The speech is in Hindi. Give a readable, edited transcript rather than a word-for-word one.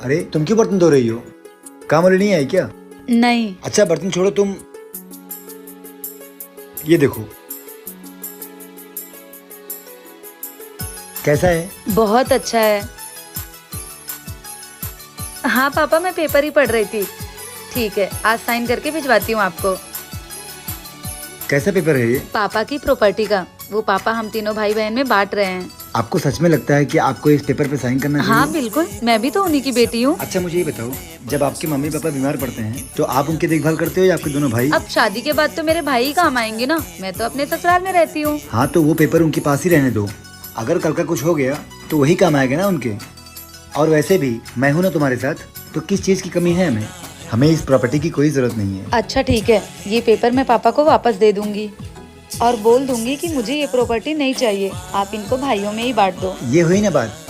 अरे तुम क्यों बर्तन धो रही हो? काम वाली नहीं आई क्या? नहीं। अच्छा बर्तन छोड़ो, तुम ये देखो कैसा है? बहुत अच्छा है। हाँ पापा, मैं पेपर ही पढ़ रही थी। ठीक है, आज साइन करके भिजवाती हूँ आपको। कैसा पेपर है ये? पापा की प्रॉपर्टी का। वो पापा हम तीनों भाई बहन में बांट रहे हैं। आपको सच में लगता है कि आपको इस पेपर पे साइन करना चाहिए? हाँ बिल्कुल, मैं भी तो उन्हीं की बेटी हूँ। अच्छा मुझे ये बताओ, जब आपके मम्मी पापा बीमार पड़ते हैं तो आप उनकी देखभाल करते हो या आपके दोनों भाई? अब शादी के बाद तो मेरे भाई ही काम आएंगे ना, मैं तो अपने ससुराल में रहती हूँ। हाँ तो वो पेपर उनके पास ही रहने दो। अगर कल का कुछ हो गया तो वही काम आएगा ना उनके। और वैसे भी मैं हूँ ना तुम्हारे साथ, तो किस चीज की कमी है हमें? हमें इस प्रॉपर्टी की कोई जरूरत नहीं है। अच्छा ठीक है, ये पेपर मैं पापा को वापस दे दूंगी और बोल दूंगी कि मुझे ये प्रॉपर्टी नहीं चाहिए, आप इनको भाइयों में ही बांट दो। ये हुई ना बात।